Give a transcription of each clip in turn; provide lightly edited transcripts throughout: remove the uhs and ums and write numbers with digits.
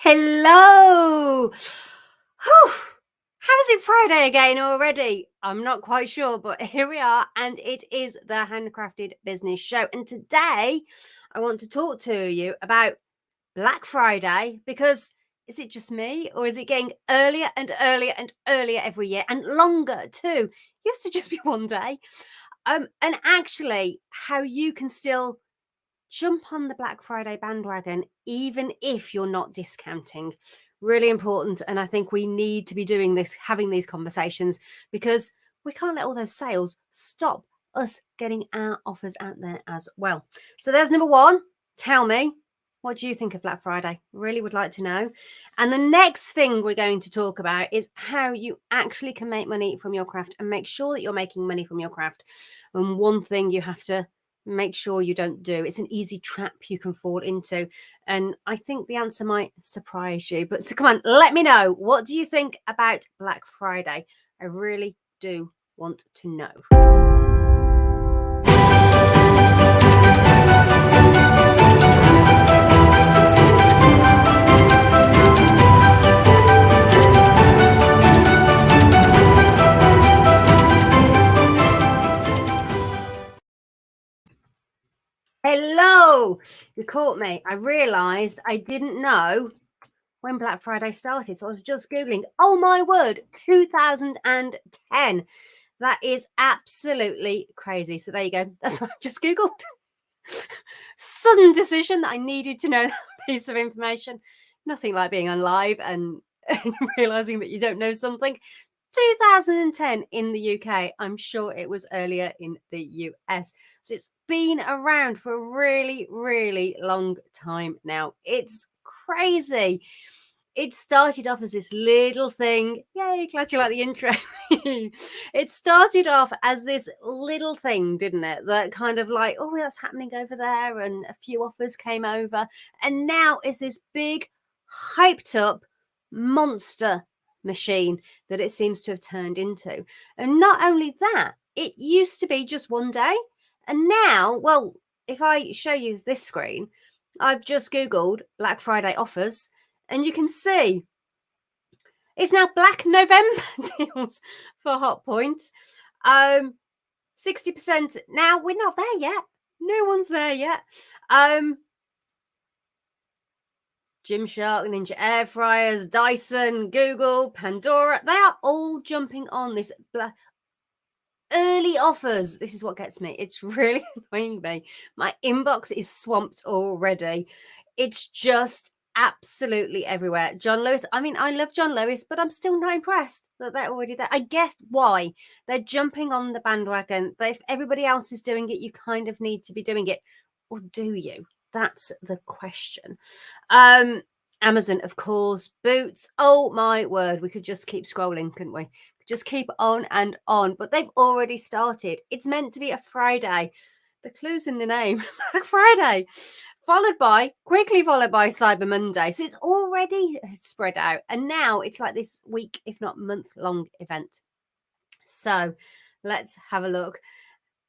Hello. Whew. How's it Friday again already? I'm not quite sure, but here we are, and it is the Handcrafted Business Show. And today, I want to talk to you about Black Friday because is it just me, or is it getting earlier and earlier and earlier every year and longer too? Used to just be one day. And actually, how you can still jump on the Black Friday bandwagon, even if you're not discounting. Really important. And I think we need to be doing this, having these conversations, because we can't let all those sales stop us getting our offers out there as well. So there's number one. Tell me, what do you think of Black Friday? Really would like to know. And the next thing we're going to talk about is how you actually can make money from your craft and make sure that you're making money from your craft. And one thing you have to make sure you don't do. It's an easy trap you can fall into. And I think the answer might surprise you. But so come on, let me know. What do you think about Black Friday? I really do want to know. Hello, you caught me. I realised I didn't know when Black Friday started. So I was just Googling. Oh my word, 2010. That is absolutely crazy. So there you go. That's what I just Googled. Sudden decision that I needed to know that piece of information. Nothing like being on live and realizing that you don't know something. 2010 in the UK. I'm sure it was earlier in the US. So it's been around for a really, really long time now. It's crazy. It started off as this little thing. Yay, glad you like the intro. It started off as this little thing, didn't it? That kind of like, oh, that's happening over there. And a few offers came over. And now it's this big, hyped up monster machine that it seems to have turned into. And not only that, it used to be just one day. And now, well, if I show you this screen, I've just Googled Black Friday offers and you can see it's now Black November deals for Hot Point. 60%. Now we're not there yet. No one's there yet. Gymshark, Ninja air fryers, Dyson, Google, Pandora, they are all jumping on this early offers. This is what gets me. It's really annoying me. My inbox is swamped already. It's just absolutely everywhere. John Lewis. I mean, I love John Lewis, but I'm still not impressed that they're already there. I guess why they're jumping on the bandwagon. If everybody else is doing it, you kind of need to be doing it, or do you? That's the question. Amazon, of course, Boots. Oh my word, we could just keep scrolling, couldn't we? Just keep on and on. But they've already started. It's meant to be a Friday. The clue's in the name. Black Friday. Quickly followed by Cyber Monday. So it's already spread out. And now it's like this week, if not month-long event. So let's have a look.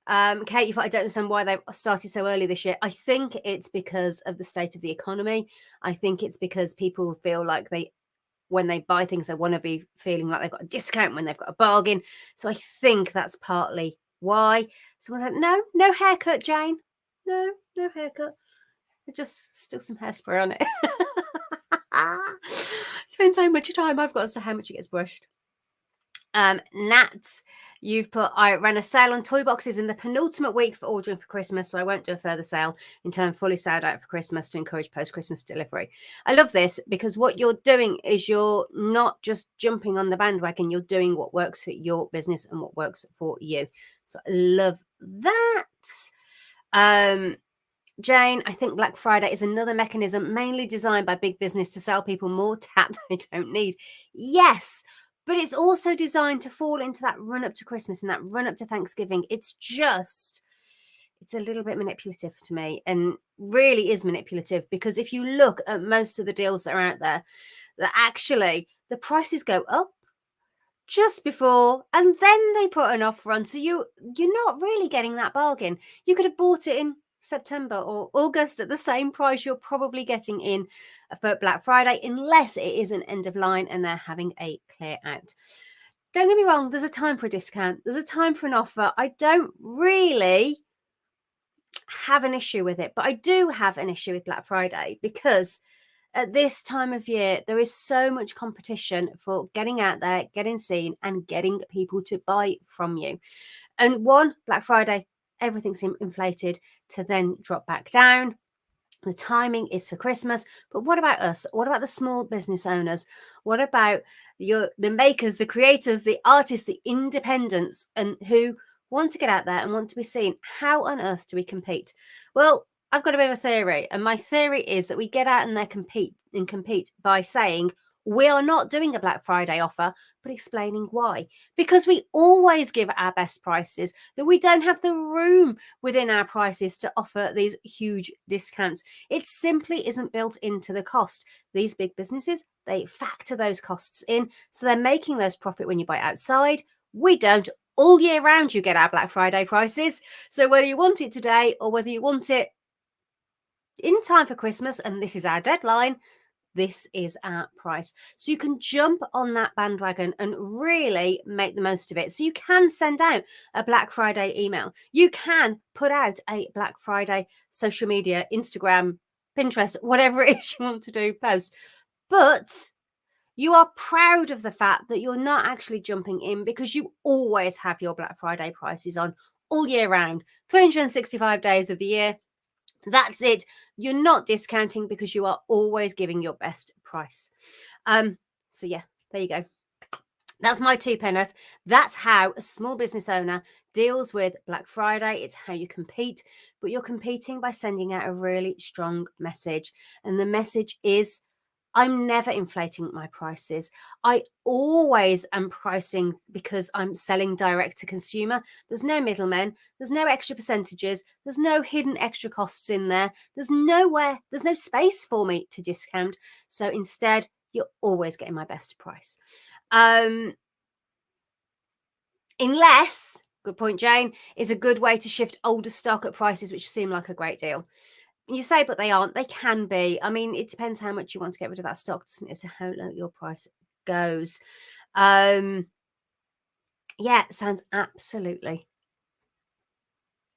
Kate, you thought I don't understand why they started so early this year. I think it's because of the state of the economy. I think it's because people feel like when they buy things, they want to be feeling like they've got a discount when they've got a bargain. So I think that's partly why. Someone's like, no haircut, Jane. No haircut. Just still some hairspray on it. Depends how much time I've got as to how much it gets brushed. Nat, you've put, I ran a sale on toy boxes in the penultimate week for ordering for Christmas, so I won't do a further sale until I'm fully sold out for Christmas to encourage post-Christmas delivery. I love this because what you're doing is you're not just jumping on the bandwagon, you're doing what works for your business and what works for you. So I love that. Jane, I think Black Friday is another mechanism mainly designed by big business to sell people more tat they don't need. Yes, but it's also designed to fall into that run up to Christmas and that run up to Thanksgiving. It's a little bit manipulative to me, and really is manipulative, because if you look at most of the deals that are out there, that actually the prices go up just before and then they put an offer on. So you're not really getting that bargain. You could have bought it in September or August at the same price you're probably getting in for Black Friday, unless it is an end of line and they're having a clear out. Don't get me wrong, there's a time for a discount. There's a time for an offer. I don't really have an issue with it, but I do have an issue with Black Friday because at this time of year, there is so much competition for getting out there, getting seen, and getting people to buy from you. And one, Black Friday, everything's inflated to then drop back down. The timing is for Christmas. But what about us? What about the small business owners? What about the makers, the creators, the artists, the independents, and who want to get out there and want to be seen? How on earth do we compete? Well, I've got a bit of a theory, and my theory is that we get out and there compete by saying we are not doing a Black Friday offer, but explaining why. Because we always give our best prices, that we don't have the room within our prices to offer these huge discounts. It simply isn't built into the cost. These big businesses, they factor those costs in, so they're making those profit when you buy outside. We don't. All year round, you get our Black Friday prices. So whether you want it today or whether you want it in time for Christmas, and this is our deadline, this is our price. So you can jump on that bandwagon and really make the most of it. So you can send out a Black Friday email. You can put out a Black Friday social media, Instagram, Pinterest, whatever it is you want to do, post. But you are proud of the fact that you're not actually jumping in because you always have your Black Friday prices on all year round, 365 days of the year. That's it. You're not discounting because you are always giving your best price. So yeah, there you go. That's my 2 penneth. That's how a small business owner deals with Black Friday. It's how you compete, but you're competing by sending out a really strong message. And the message is, I'm never inflating my prices. I always am pricing because I'm selling direct to consumer. There's no middlemen. There's no extra percentages. There's no hidden extra costs in there. There's no space for me to discount. So instead, you're always getting my best price. Unless, good point, Jane, is a good way to shift older stock at prices which seem like a great deal. You say, but they aren't. They can be. I mean, it depends how much you want to get rid of that stock, doesn't it, as to how low your price goes. Yeah, it sounds absolutely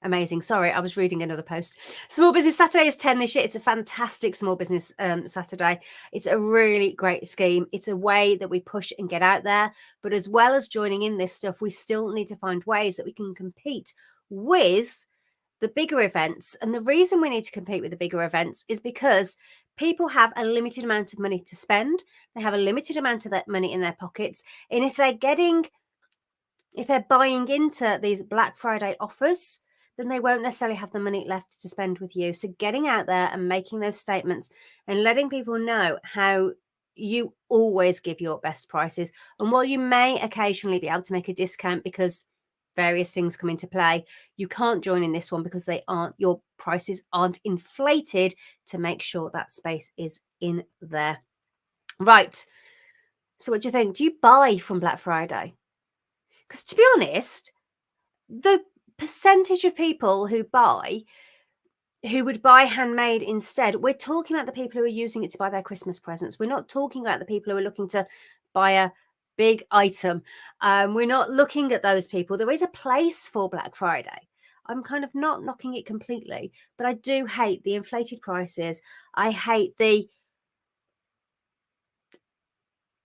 amazing. Sorry, I was reading another post. Small Business Saturday is 10 this year. It's a fantastic Small Business Saturday. It's a really great scheme. It's a way that we push and get out there. But as well as joining in this stuff, we still need to find ways that we can compete with the bigger events. And the reason we need to compete with the bigger events is because people have a limited amount of money to spend. They have a limited amount of that money in their pockets. And if they're buying into these Black Friday offers, then they won't necessarily have the money left to spend with you. So getting out there and making those statements and letting people know how you always give your best prices. And while you may occasionally be able to make a discount because various things come into play, you can't join in this one because your prices aren't inflated to make sure that space is in there. Right. So what do you think? Do you buy from Black Friday? Because to be honest, the percentage of people who would buy handmade instead, we're talking about the people who are using it to buy their Christmas presents. We're not talking about the people who are looking to buy a big item. We're not looking at those people. There is a place for Black Friday. I'm kind of not knocking it completely, but I do hate the inflated prices. I hate the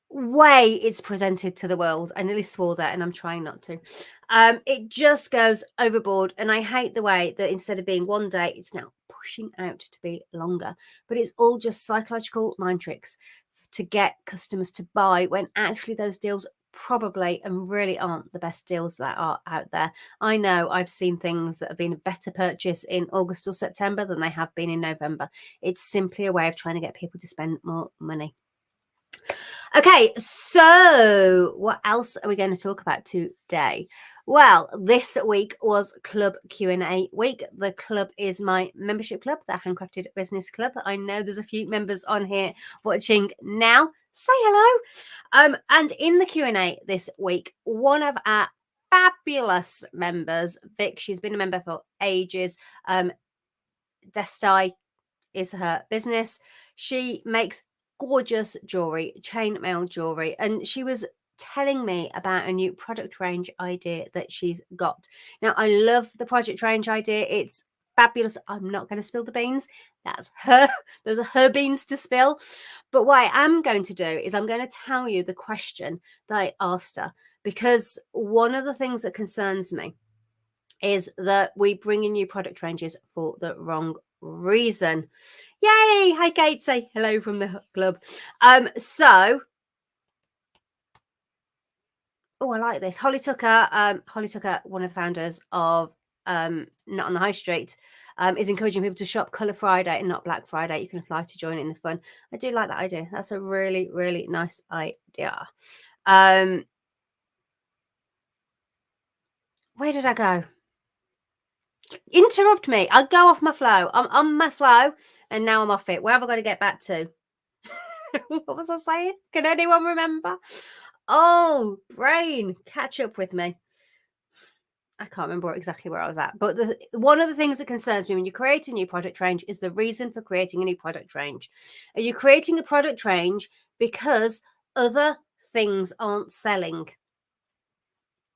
way it's presented to the world. I nearly swore that and I'm trying not to. It just goes overboard, and I hate the way that instead of being one day, it's now pushing out to be longer. But it's all just psychological mind tricks to get customers to buy when actually those deals probably and really aren't the best deals that are out there. I know I've seen things that have been a better purchase in August or September than they have been in November. It's simply a way of trying to get people to spend more money. Okay, so what else are we going to talk about today? Well, this week was Club Q&A week. The club is my membership club, the Handcrafted Business Club. I know there's a few members on here watching now. Say hello. And in the Q&A this week, one of our fabulous members, Vic, she's been a member for ages. Destai is her business. She makes gorgeous jewelry, chainmail jewelry, and she was telling me about a new product range idea that she's got. Now, I love the project range idea. It's fabulous. I'm not going to spill the beans. That's her. Those are her beans to spill. But what I am going to do is I'm going to tell you the question that I asked her, because one of the things that concerns me is that we bring in new product ranges for the wrong reason. Yay! Hi, Kate. Say hello from the club. I like this. Holly Tucker, one of the founders of Not on the High Street, is encouraging people to shop Colour Friday and not Black Friday. You can apply to join in the fun. I do like that idea. That's a really, really nice idea. Where did I go? Interrupt me. I go off my flow. I'm on my flow and now I'm off it. Where have I got to get back to? What was I saying? Can anyone remember? Oh, brain, catch up with me. I can't remember exactly where I was at. But one of the things that concerns me when you create a new product range is the reason for creating a new product range. Are you creating a product range because other things aren't selling?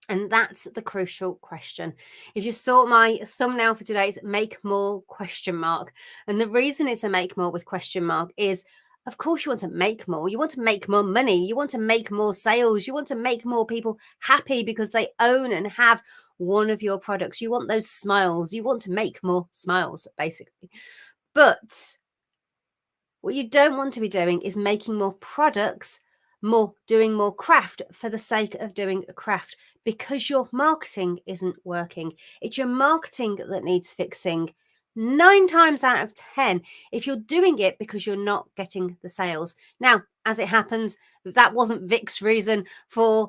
And that's the crucial question. If you saw my thumbnail for today's make more question mark, and the reason it's a make more with question mark is, of course, you want to make more. You want to make more money. You want to make more sales. You want to make more people happy because they own and have one of your products. You want those smiles. You want to make more smiles, basically. But what you don't want to be doing is making more products, doing more craft for the sake of doing a craft, because your marketing isn't working. It's your marketing that needs fixing. 9 times out of 10, if you're doing it because you're not getting the sales. Now, as it happens, that wasn't Vic's reason for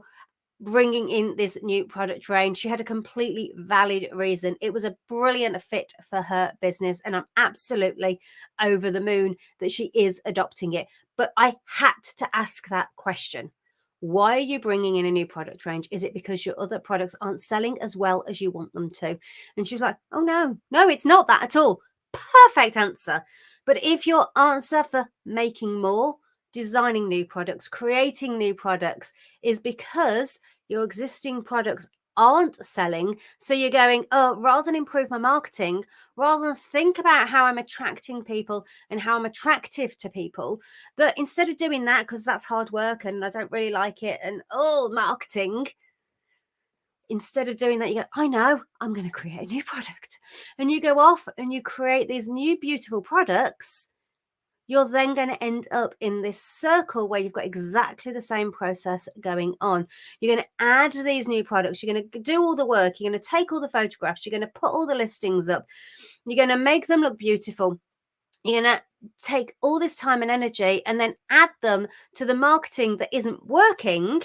bringing in this new product range. She had a completely valid reason. It was a brilliant fit for her business, and I'm absolutely over the moon that she is adopting it. But I had to ask that question. Why are you bringing in a new product range? Is it because your other products aren't selling as well as you want them to? And she was like, oh, no, it's not that at all. Perfect answer. But if your answer for making more, designing new products, creating new products is because your existing products aren't selling, so you're going, oh, rather than improve my marketing, rather than think about how I'm attracting people and how I'm attractive to people, that instead of doing that, because that's hard work and I don't really like it, and marketing, instead of doing that, you go, I know, I'm going to create a new product. And you go off and you create these new beautiful products. You're then going to end up in this circle where you've got exactly the same process going on. You're going to add these new products. You're going to do all the work. You're going to take all the photographs. You're going to put all the listings up. You're going to make them look beautiful. You're going to take all this time and energy and then add them to the marketing that isn't working.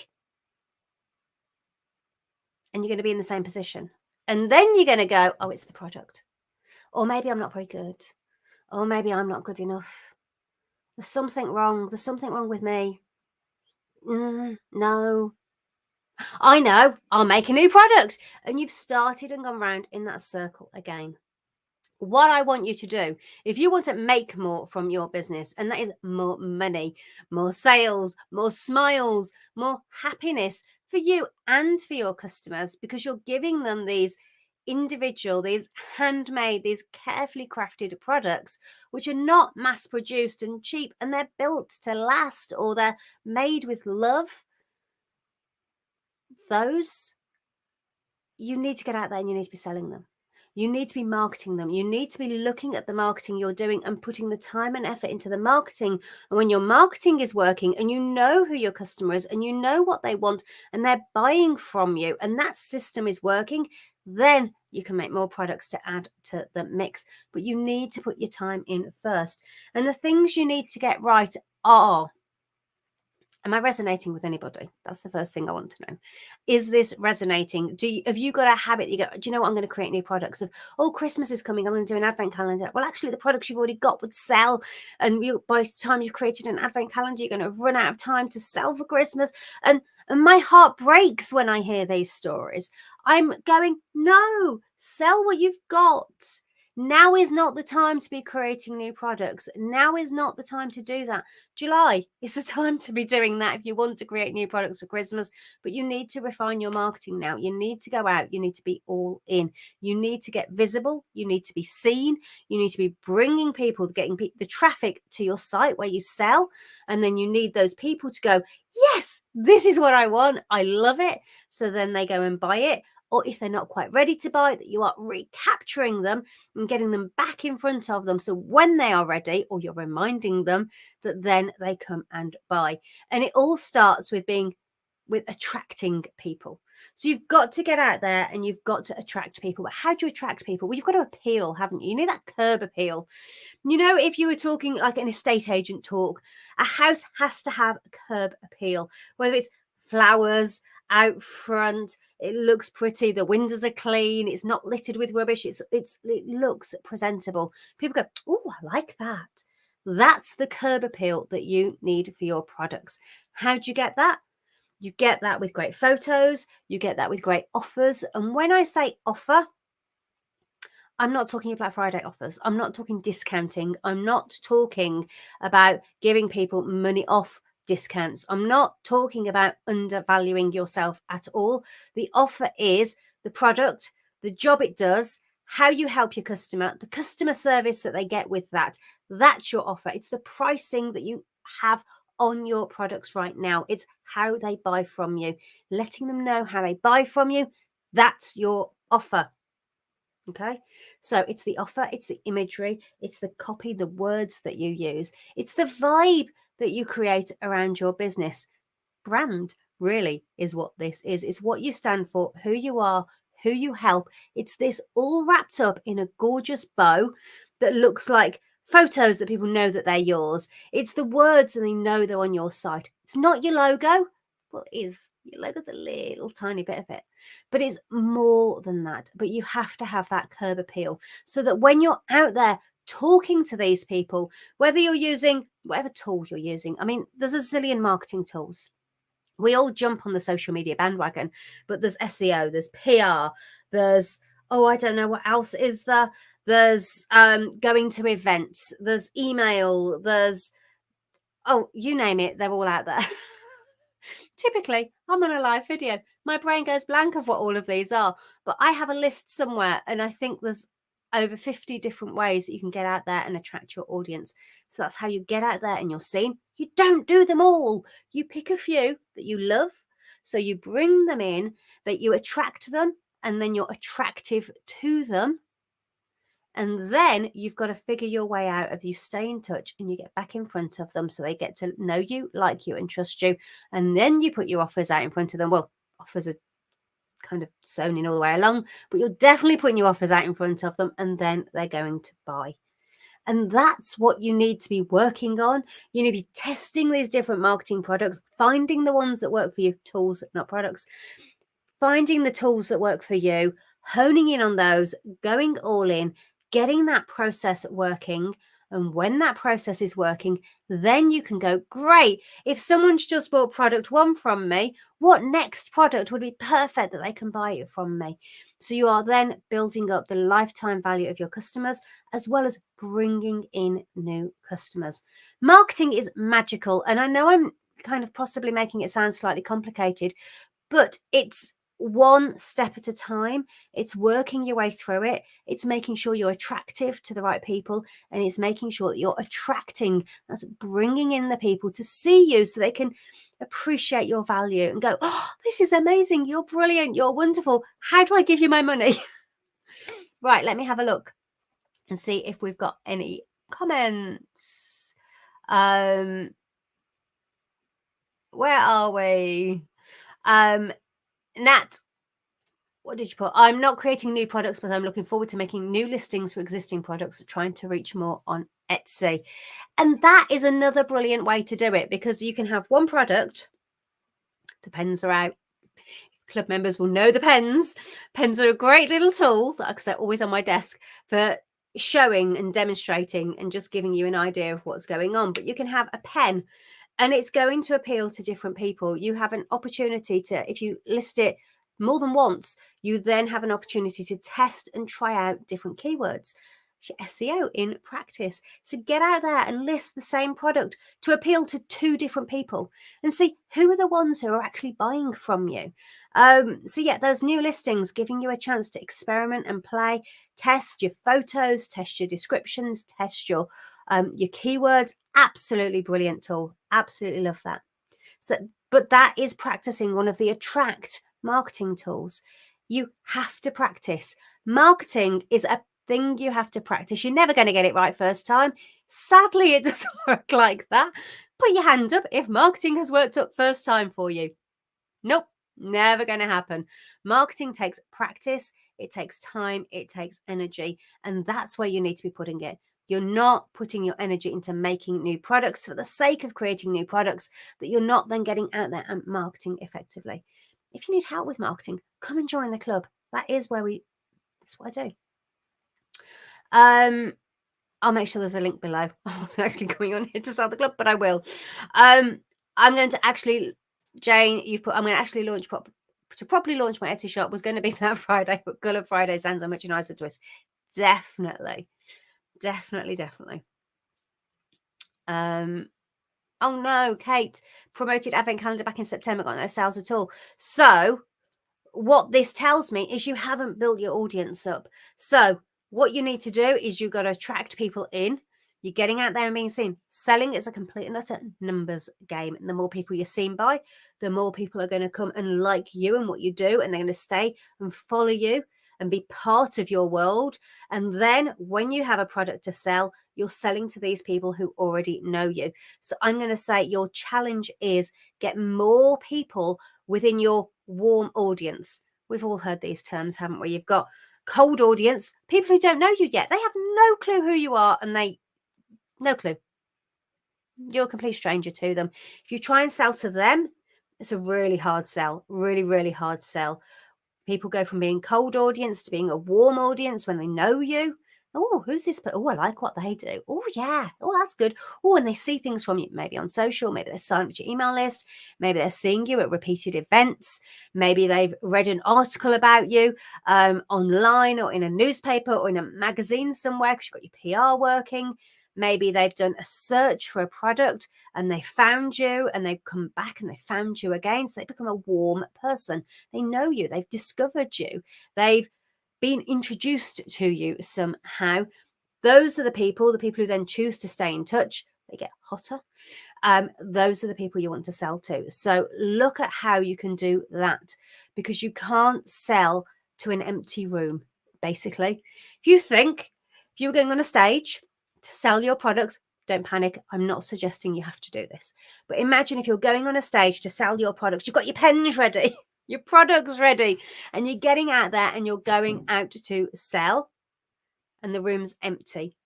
And you're going to be in the same position. And then you're going to go, oh, it's the product. Or maybe I'm not very good. Or maybe I'm not good enough. There's something wrong. There's something wrong with me. No. I know. I'll make a new product. And you've started and gone round in that circle again. What I want you to do, if you want to make more from your business, and that is more money, more sales, more smiles, more happiness for you and for your customers, because you're giving them these individual, these handmade, these carefully crafted products, which are not mass produced and cheap, and they're built to last, or they're made with love. Those, you need to get out there and you need to be selling them. You need to be marketing them. You need to be looking at the marketing you're doing and putting the time and effort into the marketing. And when your marketing is working and you know who your customer is and you know what they want and they're buying from you and that system is working, then you can make more products to add to the mix. But you need to put your time in first. And the things you need to get right are, am I resonating with anybody? That's the first thing I want to know. Is this resonating? Have you got a habit? You go, do you know what? I'm going to create new products. Oh, Christmas is coming. I'm going to do an advent calendar. Well, actually, the products you've already got would sell. And by the time you've created an advent calendar, you're going to run out of time to sell for Christmas. And my heart breaks when I hear these stories. I'm going, no, sell what you've got. Now is not the time to be creating new products. Now is not the time to do that. July is the time to be doing that if you want to create new products for Christmas, but you need to refine your marketing now. You need to go out. You need to be all in. You need to get visible. You need to be seen. You need to be bringing people, getting the traffic to your site where you sell. And then you need those people to go, yes, this is what I want. I love it. So then they go and buy it. Or if they're not quite ready to buy it, that you are recapturing them and getting them back in front of them. So when they are ready, or you're reminding them, that then they come and buy. And it all starts with attracting people. So you've got to get out there and you've got to attract people. But how do you attract people? Well, you've got to appeal, haven't you? You need that curb appeal. You know, if you were talking like an estate agent talk, a house has to have a curb appeal, whether it's flowers out front, it looks pretty, the windows are clean, it's not littered with rubbish, it looks presentable. People go, oh, I like that. That's the curb appeal that you need for your products. How do you get that? You get that with great photos, you get that with great offers. And when I say offer, I'm not talking Black Friday offers. I'm not talking discounting. I'm not talking about giving people money off discounts. I'm not talking about undervaluing yourself at all. The offer is the product, the job it does, how you help your customer, the customer service that they get with that. That's your offer. It's the pricing that you have on your products right now. It's how they buy from you, letting them know how they buy from you. That's your offer. Okay, so it's the offer, it's the imagery, it's the copy, the words that you use, it's the vibe that you create around your business. Brand really is what this is. It's what you stand for, who you are, who you help. It's this all wrapped up in a gorgeous bow that looks like photos that people know that they're yours. It's the words and they know they're on your site. It's not your logo. Well, it is. Your logo's a little tiny bit of it, but it's more than that. But you have to have that curb appeal so that when you're out there talking to these people, whether you're using whatever tool you're using, I mean, there's a zillion marketing tools. We all jump on the social media bandwagon, but there's SEO, there's PR, there's, oh, I don't know what else is there. There's going to events, there's email, there's, oh, you name it, they're all out there. Typically, I'm on a live video. My brain goes blank of what all of these are, but I have a list somewhere, and I think there's over 50 different ways that you can get out there and attract your audience. So that's how you get out there and you're seen. You don't do them all. You pick a few that you love, so you bring them in, that you attract them, and then you're attractive to them. And then you've got to figure your way out of you stay in touch and you get back in front of them so they get to know you, like you, and trust you. And then you put your offers out in front of them. Well, offers are kind of sewn in all the way along, but you're definitely putting your offers out in front of them and then they're going to buy. And that's what you need to be working on. You need to be testing these different marketing products, finding the ones that work for you, tools, not products, finding the tools that work for you, honing in on those, going all in, getting that process working. And when that process is working, then you can go, great. If someone's just bought product one from me, what next product would be perfect that they can buy it from me? So you are then building up the lifetime value of your customers, as well as bringing in new customers. Marketing is magical. And I know I'm kind of possibly making it sound slightly complicated, but it's one step at a time. It's working your way through it. It's making sure you're attractive to the right people, and it's making sure that you're attracting, that's bringing in the people to see you so they can appreciate your value and go, oh, this is amazing. You're brilliant. You're wonderful. How do I give you my money? Right, let me have a look and see if we've got any comments. Where are we? Nat, what did you put? I'm not creating new products, but I'm looking forward to making new listings for existing products, trying to reach more on Etsy. And that is another brilliant way to do it, because you can have one product. The pens are out. Club members will know the pens. Pens are a great little tool that they're always on my desk for showing and demonstrating and just giving you an idea of what's going on. But you can have a pen and it's going to appeal to different people. You have an opportunity to, if you list it more than once, you then have an opportunity to test and try out different keywords. It's your SEO in practice. So get out there and list the same product to appeal to 2 different people and see who are the ones who are actually buying from you. So yeah, those new listings giving you a chance to experiment and play, test your photos, test your descriptions, test your keywords. Absolutely brilliant tool. Absolutely love that. So, but that is practicing one of the attract marketing tools. You have to practice. Marketing is a thing you have to practice. You're never going to get it right first time. Sadly, it doesn't work like that. Put your hand up if marketing has worked up first time for you. Nope, never going to happen. Marketing takes practice, it takes time, it takes energy, and that's where you need to be putting it. You're not putting your energy into making new products for the sake of creating new products that you're not then getting out there and marketing effectively. If you need help with marketing, come and join the club. That's what I do. I'll make sure there's a link below. I wasn't actually coming on here to sell the club, but I will. I'm going to actually, Jane, I'm going to actually properly launch my Etsy shop was going to be that Friday, but Gullah Friday sounds a much nicer twist. Definitely. Oh no, Kate promoted advent calendar back in September, got no sales at all. So what this tells me is you haven't built your audience up. So what you need to do is you've got to attract people in. You're getting out there and being seen. Selling is a complete and utter numbers game. And the more people you're seen by, the more people are going to come and like you and what you do. And they're going to stay and follow you and be part of your world. And then when you have a product to sell, you're selling to these people who already know you. So I'm going to say your challenge is get more people within your warm audience. We've all heard these terms, haven't we? You've got cold audience, people who don't know you yet. They have no clue who you are and no clue. You're a complete stranger to them. If you try and sell to them, it's a really hard sell, really, really hard sell. People go from being cold audience to being a warm audience when they know you. Oh, who's this? Oh, I like what they do. Oh, yeah. Oh, that's good. Oh, and they see things from you, maybe on social, maybe they're signed up to your email list, maybe they're seeing you at repeated events, maybe they've read an article about you online or in a newspaper or in a magazine somewhere because you've got your PR working. Maybe they've done a search for a product and they found you and they've come back and they found you again. So they become a warm person. They know you. They've discovered you. They've been introduced to you somehow. Those are the people who then choose to stay in touch. They get hotter. Those are the people you want to sell to. So look at how you can do that, because you can't sell to an empty room, basically. If you were going on a stage to sell your products, don't panic. I'm not suggesting you have to do this. But imagine if you're going on a stage to sell your products, you've got your pens ready, your products ready, and you're getting out there and you're going out to sell and the room's empty.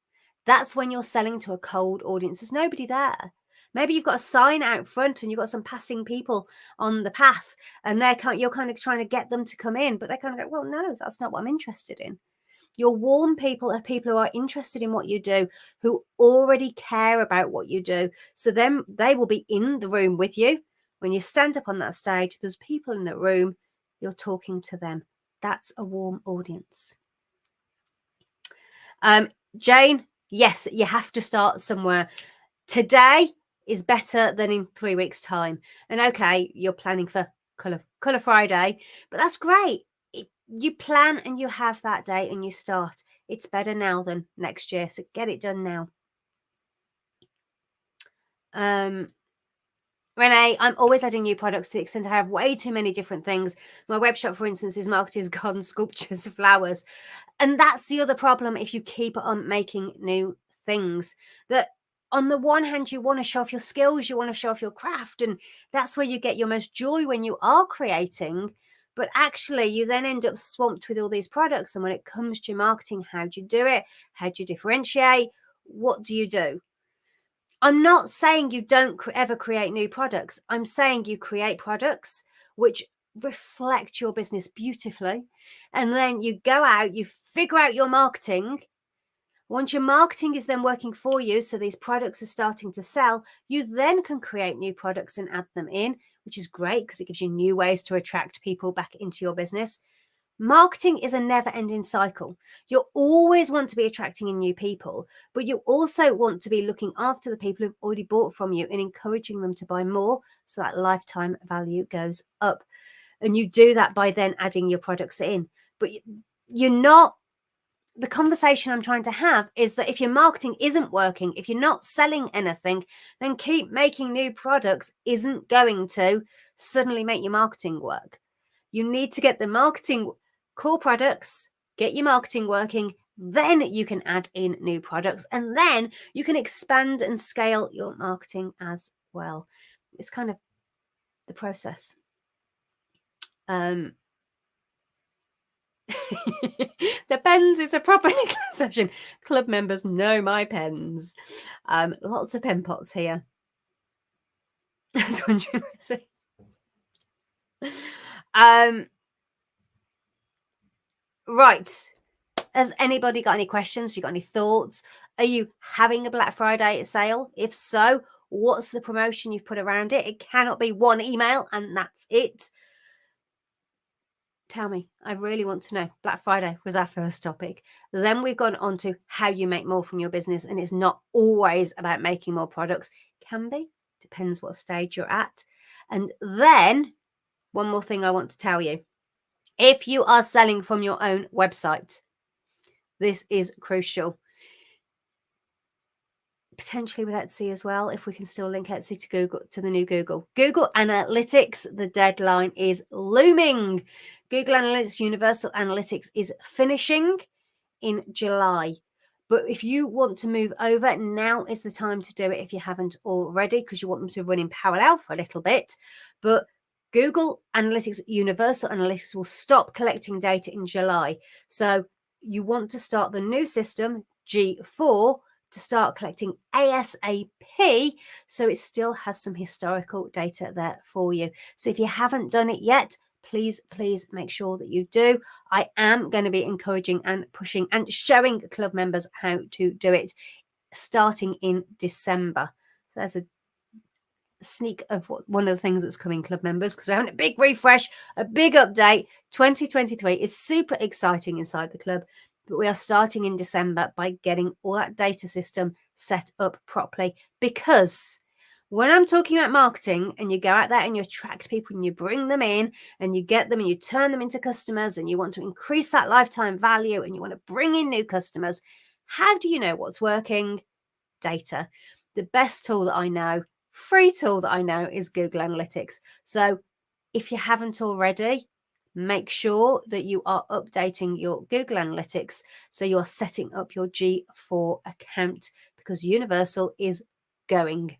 That's when you're selling to a cold audience. There's nobody there. Maybe you've got a sign out front and you've got some passing people on the path and you're kind of trying to get them to come in, but they kind of go, well, no, that's not what I'm interested in. Your warm people are people who are interested in what you do, who already care about what you do. So then they will be in the room with you. When you stand up on that stage, there's people in the room, you're talking to them. That's a warm audience. Jane, yes, you have to start somewhere. Today is better than in 3 weeks' time. And okay, you're planning for Colour Friday, but that's great. You plan and you have that day and you start. It's better now than next year. So get it done now. Renee, I'm always adding new products to the extent I have way too many different things. My web shop, for instance, is marketed as garden sculptures, flowers. And that's the other problem if you keep on making new things. That on the one hand, you want to show off your skills, you want to show off your craft, and that's where you get your most joy when you are creating. But actually, you then end up swamped with all these products. And when it comes to marketing, how do you do it? How do you differentiate? What do you do? I'm not saying you don't ever create new products. I'm saying you create products which reflect your business beautifully. And then you go out, you figure out your marketing. Once your marketing is then working for you, so these products are starting to sell, you then can create new products and add them in, which is great because it gives you new ways to attract people back into your business. Marketing is a never-ending cycle. You always want to be attracting in new people, but you also want to be looking after the people who've already bought from you and encouraging them to buy more so that lifetime value goes up. And you do that by then adding your products in. But you're not, the conversation I'm trying to have is that if your marketing isn't working, if you're not selling anything, then keep making new products isn't going to suddenly make your marketing work. You need to get the marketing core products, get your marketing working, then you can add in new products, and then you can expand and scale your marketing as well. It's kind of the process. The pens is a proper Nicola session. Club members know my pens. Lots of pen pots here. I was wondering. Right. Has anybody got any questions? You got any thoughts? Are you having a Black Friday sale? If so, what's the promotion you've put around it? It cannot be one email and that's it. Tell me, I really want to know. Black Friday was our first topic. Then we've gone on to how you make more from your business. And it's not always about making more products. Can be, depends what stage you're at. And then one more thing I want to tell you. If you are selling from your own website, this is crucial. Potentially with Etsy as well, if we can still link Etsy to Google, to the new Google. Google Analytics, the deadline is looming. Google Analytics Universal Analytics is finishing in July. But if you want to move over, now is the time to do it if you haven't already, because you want them to run in parallel for a little bit. But Google Analytics Universal Analytics will stop collecting data in July. So you want to start the new system, G4, to start collecting ASAP, so it still has some historical data there for you. So if you haven't done it yet, please make sure that you do. I am going to be encouraging and pushing and showing club members how to do it starting in December. So there's a sneak of one of the things that's coming, club members, because we're having a big refresh, a big update. 2023 is super exciting inside the club, but we are starting in December by getting all that data system set up properly. Because when I'm talking about marketing and you go out there and you attract people and you bring them in and you get them and you turn them into customers and you want to increase that lifetime value and you want to bring in new customers, how do you know what's working? Data. The best tool that I know, free tool that I know, is Google Analytics. So if you haven't already, make sure that you are updating your Google Analytics so you are setting up your G4 account, because Universal is going.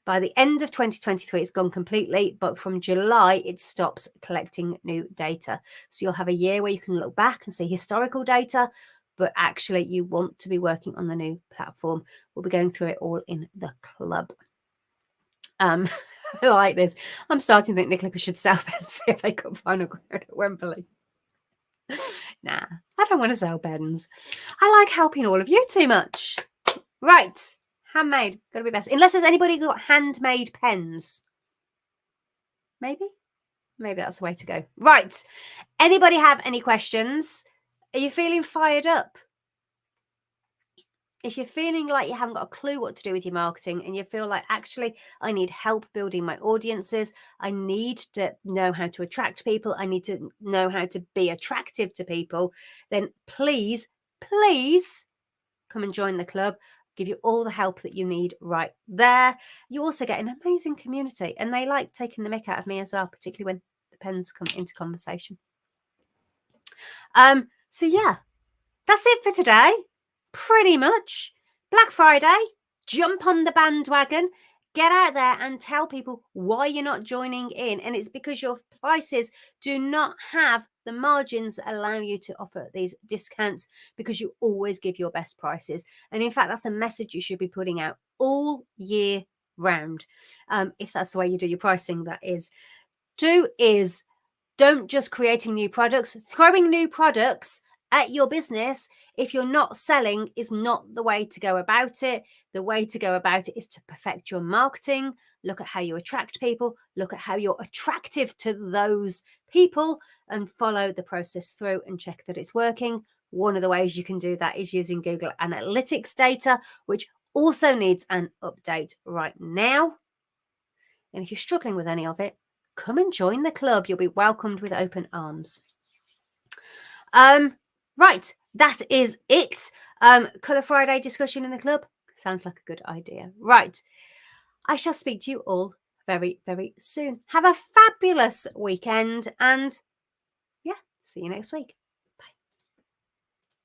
By the end of 2023, it's gone completely, but from July, it stops collecting new data. So you'll have a year where you can look back and see historical data, but actually you want to be working on the new platform. We'll be going through it all in the club. I like this. I'm starting to think Nicola should sell pens if they got final grade at Wembley. Nah, I don't want to sell pens. I like helping all of you too much. Right, handmade, gotta be best. Unless there's anybody who got handmade pens. Maybe that's the way to go. Right, anybody have any questions? Are you feeling fired up? If you're feeling like you haven't got a clue what to do with your marketing and you feel like, actually, I need help building my audiences, I need to know how to attract people, I need to know how to be attractive to people, then please come and join the club. Give you all the help that you need right there. You also get an amazing community, and they like taking the mick out of me as well, particularly when the pens come into conversation. So yeah, that's it for today. Pretty much. Black Friday, jump on the bandwagon, get out there and tell people why you're not joining in. And it's because your prices do not have the margins that allow you to offer these discounts, because you always give your best prices. And in fact, that's a message you should be putting out all year round. If that's the way you do your pricing, that is. Don't just creating new products, throwing new products at your business if you're not selling is not the way to go about it. The way to go about it is to perfect your marketing, look at how you attract people, look at how you're attractive to those people, and follow the process through and check that it's working. One of the ways you can do that is using Google Analytics data, which also needs an update right now. And if you're struggling with any of it, come and join the club. You'll be welcomed with open arms. Right, that is it. Colour Friday discussion in the club. Sounds like a good idea. Right, I shall speak to you all very, very soon. Have a fabulous weekend and yeah, see you next week.